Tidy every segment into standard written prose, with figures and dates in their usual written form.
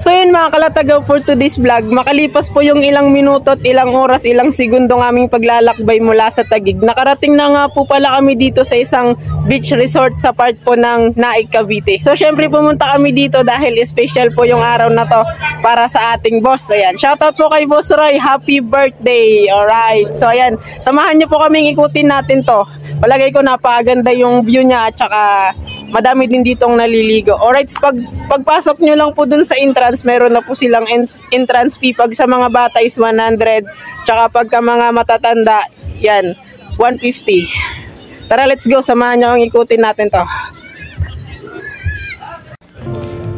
So yun mga kalatagaw, for today's vlog, makalipas po yung ilang minuto at ilang oras, ilang segundo ng aming paglalakbay mula sa Taguig. Nakarating na nga po pala kami dito sa isang beach resort sa part po ng Naik, Cavite. So syempre pumunta kami dito dahil special po yung araw na to para sa ating boss. Ayan, shoutout po kay Boss Roy, happy birthday! Alright, so ayan, samahan nyo po kaming ikutin natin to. Palagay ko napakaganda yung view niya at saka madami din ditong naliligo. Alright, pagpasok nyo lang po dun sa entrance, meron na po silang entrance fee. Pag sa mga bata is 100, tsaka pagka mga matatanda, yan, 150. Tara, let's go, samahan nyo ang ikutin natin to.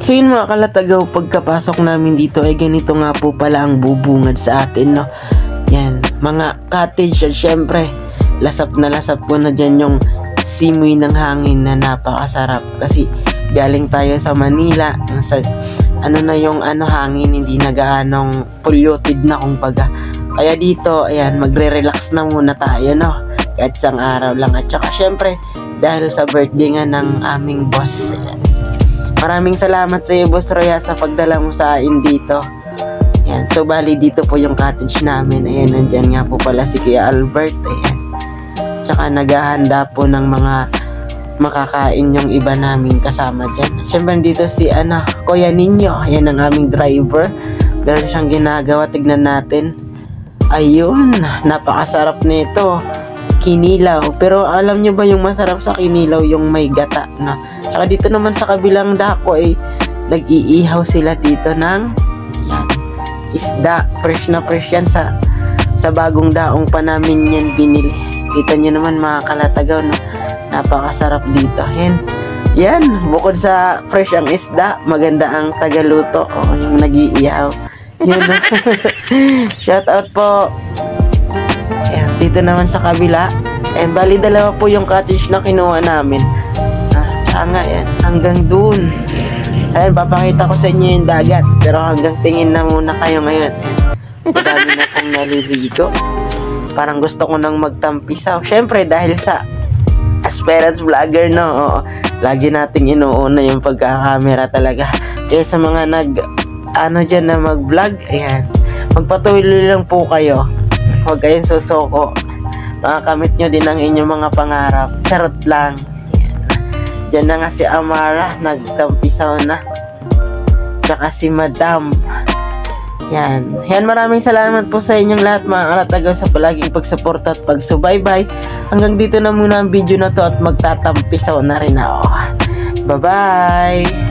So yun mga kalatagaw, pagkapasok namin dito ay ganito nga po pala ang bubungad sa atin, no? Yan, mga cottage at syempre lasap po na dyan yung simoy ng hangin na napakasarap kasi galing tayo sa Manila, sa yung hangin hindi na gaanong polluted na kumbaga. Kaya dito, ayan, magre-relax na muna tayo, no? Kahit isang araw lang. At saka syempre, dahil sa birthday nga ng aming boss. Ayan. Maraming salamat sa iyo, Boss Roya, sa pagdala mo sa akin dito. Ayan. So, bali dito po yung cottage namin. Ayan, nandyan nga po pala si Kuya Albert. Ayan. Tsaka naghahanda po ng mga makakain yung iba namin kasama dyan. Siyempre dito si Kuya Ninyo. Ayan ang aming driver. Meron siyang ginagawa. Tignan natin. Ayun. Napakasarap nito. Kinilaw. Pero alam nyo ba yung masarap sa kinilaw? Yung may gata. No? Tsaka dito naman sa kabilang dako ay nag-iihaw sila dito ng yan, isda. Fresh na fresh yan. Sa bagong daong pa namin yan binili. Kita nyo naman mga kalatagaw, no? Napakasarap dito. Yan, bukod sa fresh ang isda, maganda ang tagaluto. O, yung nag-iihaw. Yun. Shout out po. Yan, dito naman sa kabila. And bali dalawa po yung cottage na kinuha namin. Tsaka nga yan, hanggang dun. Ayan, papakita ko sa inyo yung dagat. Pero hanggang tingin na muna kayo ngayon. Madami na pong naliligo. Parang gusto ko nang magtampisaw. Syempre dahil sa aspirants vlogger, no? Oo, lagi nating inuuna yung pagkakamera talaga. Kaya sa mga dyan na mag-vlog, ayan, magpatuloy lang po kayo. Huwag kayong susoko. Makakamit nyo din ang inyong mga pangarap. Charot lang. Ayan. Diyan na nga si Amara, nagtampisaw na. Tsaka si Madam. Yan, maraming salamat po sa inyong lahat mga kalatagaw sa palaging pagsuporta at pagsubaybay. Hanggang dito na muna ang video na to at magtatampisaw na rin ako. Bye-bye!